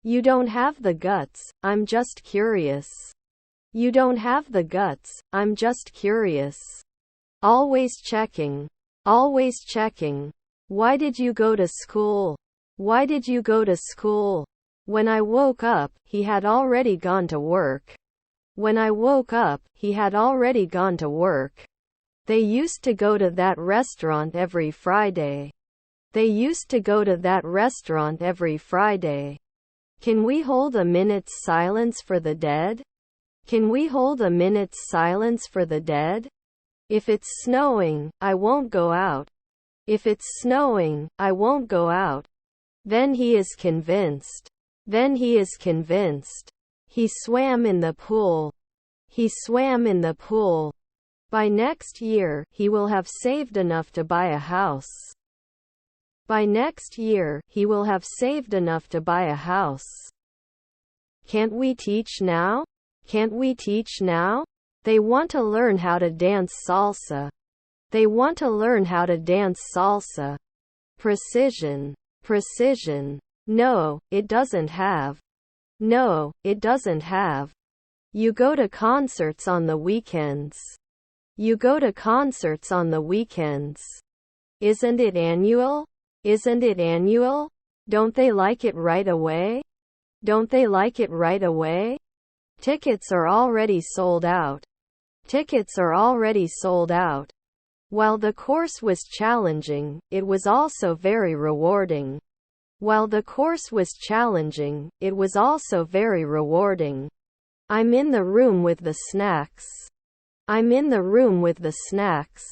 You don't have the guts, I'm just curious. You don't have the guts, I'm just curious. Always checking. Always checking. Why did you go to school? Why did you go to school? When I woke up, he had already gone to work. When I woke up, he had already gone to work. They used to go to that restaurant every Friday. They used to go to that restaurant every Friday. Can we hold a minute's silence for the dead? Can we hold a minute's silence for the dead? If it's snowing, I won't go out. If it's snowing, I won't go out. Then he is convinced. Then he is convinced. He swam in the pool. He swam in the pool. By next year, he will have saved enough to buy a house. By next year, he will have saved enough to buy a house. Can't we teach now? Can't we teach now? They want to learn how to dance salsa. They want to learn how to dance salsa. Precision. Precision. No, it doesn't have. No, it doesn't have. You go to concerts on the weekends. You go to concerts on the weekends. Isn't it annual? Isn't it annual? Don't they like it right away? Don't they like it right away? Tickets are already sold out. Tickets are already sold out. While the course was challenging, it was also very rewarding. While the course was challenging, it was also very rewarding. I'm in the room with the snacks. I'm in the room with the snacks.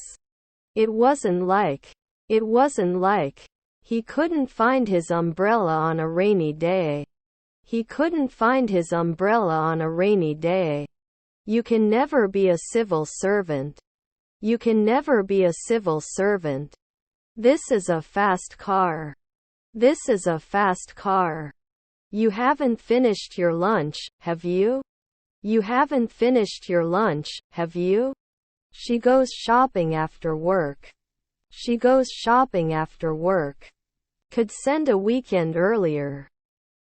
It wasn't like he couldn't find his umbrella on a rainy day. He couldn't find his umbrella on a rainy day. You can never be a civil servant. You can never be a civil servant. This is a fast car. This is a fast car. You haven't finished your lunch, have you? You haven't finished your lunch, have you? She goes shopping after work. She goes shopping after work. Could send a weekend earlier.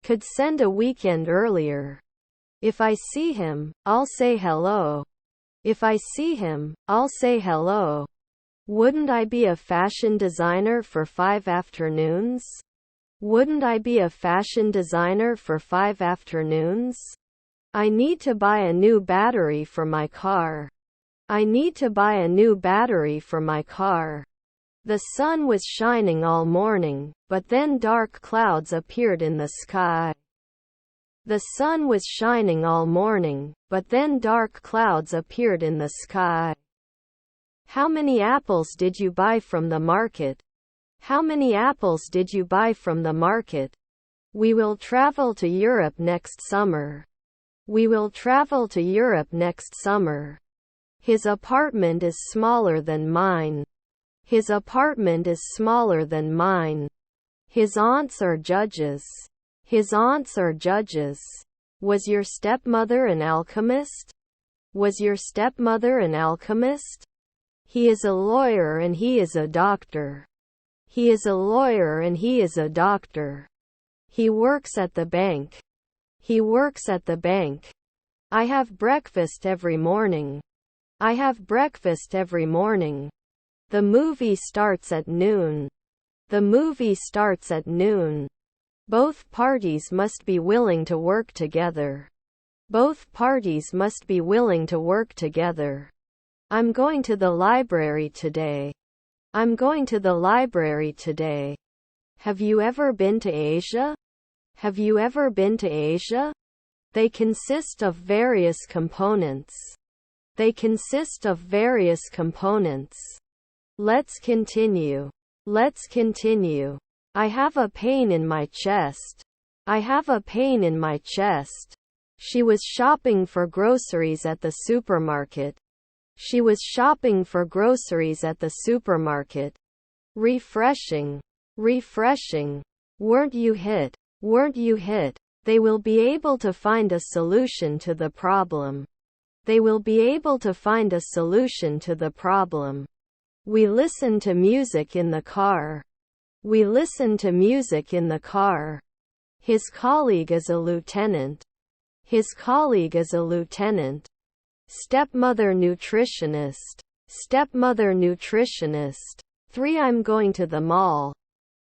Could send a weekend earlier. If I see him, I'll say hello. If I see him, I'll say hello. Wouldn't I be a fashion designer for 5 afternoons? Wouldn't I be a fashion designer for 5 afternoons? I need to buy a new battery for my car. I need to buy a new battery for my car. The sun was shining all morning, but then dark clouds appeared in the sky. The sun was shining all morning, but then dark clouds appeared in the sky. How many apples did you buy from the market? How many apples did you buy from the market? We will travel to Europe next summer. We will travel to Europe next summer. His apartment is smaller than mine. His apartment is smaller than mine. His aunts are judges. His aunts are judges. Was your stepmother an alchemist? Was your stepmother an alchemist? He is a lawyer and he is a doctor. He is a lawyer and he is a doctor. He works at the bank. He works at the bank. I have breakfast every morning. I have breakfast every morning. The movie starts at noon. The movie starts at noon. Both parties must be willing to work together. Both parties must be willing to work together. I'm going to the library today. I'm going to the library today. Have you ever been to Asia? Have you ever been to Asia? They consist of various components. They consist of various components. Let's continue. Let's continue. I have a pain in my chest. I have a pain in my chest. She was shopping for groceries at the supermarket. She was shopping for groceries at the supermarket. Refreshing. Refreshing. Weren't you hit? Weren't you hit? They will be able to find a solution to the problem. They will be able to find a solution to the problem. We listen to music in the car. We listen to music in the car. His colleague is a lieutenant. His colleague is a lieutenant. Stepmother nutritionist. Stepmother nutritionist. 3 I'm going to the mall.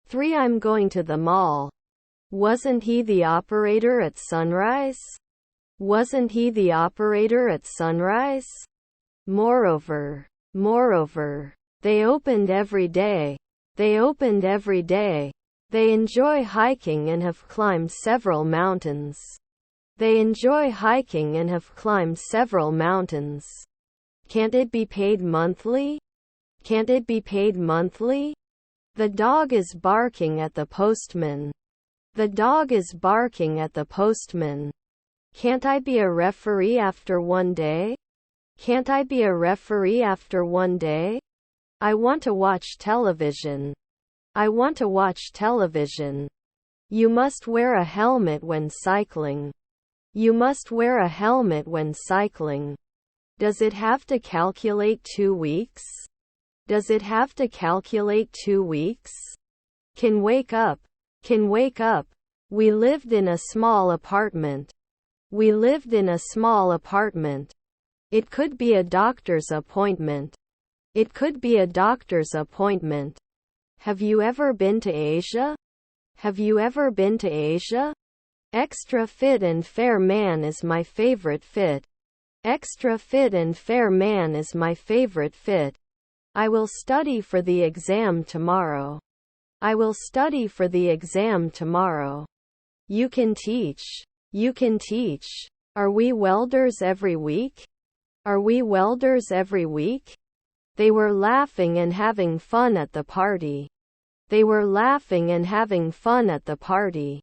3 I'm going to the mall. Wasn't he the operator at Sunrise? Wasn't he the operator at Sunrise? Moreover. Moreover. They opened every day. They opened every day. They enjoy hiking and have climbed several mountains. They enjoy hiking and have climbed several mountains. Can't it be paid monthly? Can't it be paid monthly? The dog is barking at the postman. The dog is barking at the postman. Can't I be a referee after one day? Can't I be a referee after one day? I want to watch television. I want to watch television. You must wear a helmet when cycling. You must wear a helmet when cycling. Does it have to calculate 2 weeks? Does it have to calculate 2 weeks? Can wake up. Can wake up. We lived in a small apartment. We lived in a small apartment. It could be a doctor's appointment. It could be a doctor's appointment. Have you ever been to Asia? Have you ever been to Asia? Extra fit and fair man is my favorite fit. Extra fit and fair man is my favorite fit. I will study for the exam tomorrow. I will study for the exam tomorrow. You can teach. You can teach. Are we welders every week? Are we welders every week? They were laughing and having fun at the party. They were laughing and having fun at the party.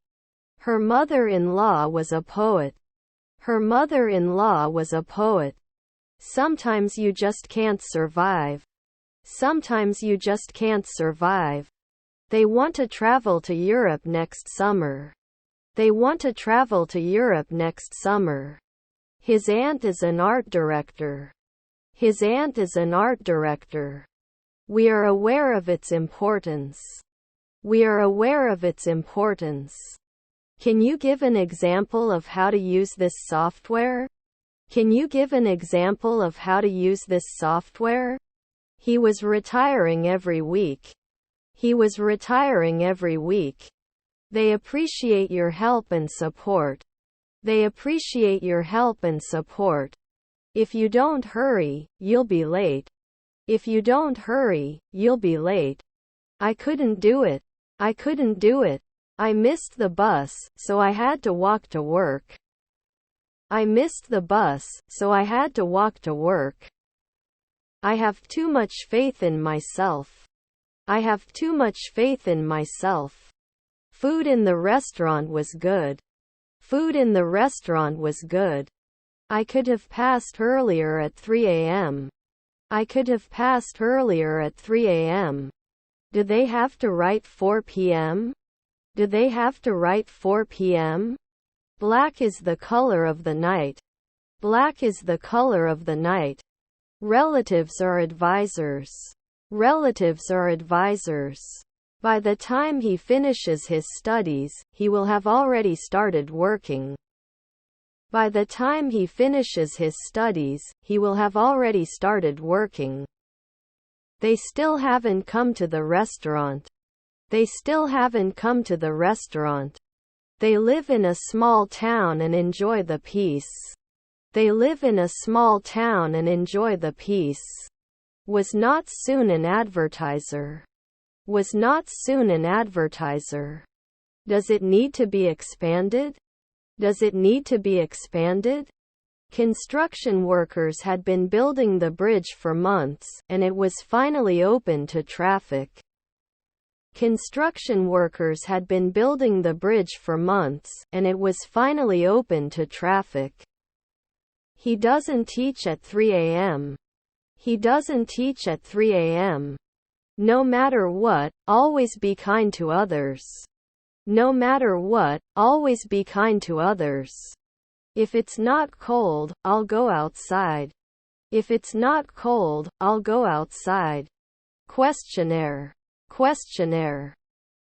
Her mother-in-law was a poet. Her mother-in-law was a poet. Sometimes you just can't survive. Sometimes you just can't survive. They want to travel to Europe next summer. They want to travel to Europe next summer. His aunt is an art director. His aunt is an art director. We are aware of its importance. We are aware of its importance. Can you give an example of how to use this software? Can you give an example of how to use this software? He was retiring every week. He was retiring every week. They appreciate your help and support. They appreciate your help and support. If you don't hurry, you'll be late. If you don't hurry, you'll be late. I couldn't do it. I couldn't do it. I missed the bus, so I had to walk to work. I missed the bus, so I had to walk to work. I have too much faith in myself. I have too much faith in myself. Food in the restaurant was good. Food in the restaurant was good. I could have passed earlier at 3 a.m. I could have passed earlier at 3 a.m. Do they have to write 4 p.m.? Do they have to write 4 p.m.? Black is the color of the night. Black is the color of the night. Relatives are advisors. Relatives are advisors. By the time he finishes his studies, he will have already started working. By the time he finishes his studies, he will have already started working. They still haven't come to the restaurant. They still haven't come to the restaurant. They live in a small town and enjoy the peace. They live in a small town and enjoy the peace. Was not soon an advertiser. Was not soon an advertiser. Does it need to be expanded? Does it need to be expanded? Construction workers had been building the bridge for months, and it was finally open to traffic. Construction workers had been building the bridge for months, and it was finally open to traffic. He doesn't teach at 3 a.m. He doesn't teach at 3 a.m. No matter what, always be kind to others. No matter what, always be kind to others. If it's not cold, I'll go outside. If it's not cold, I'll go outside. Questionnaire. Questionnaire.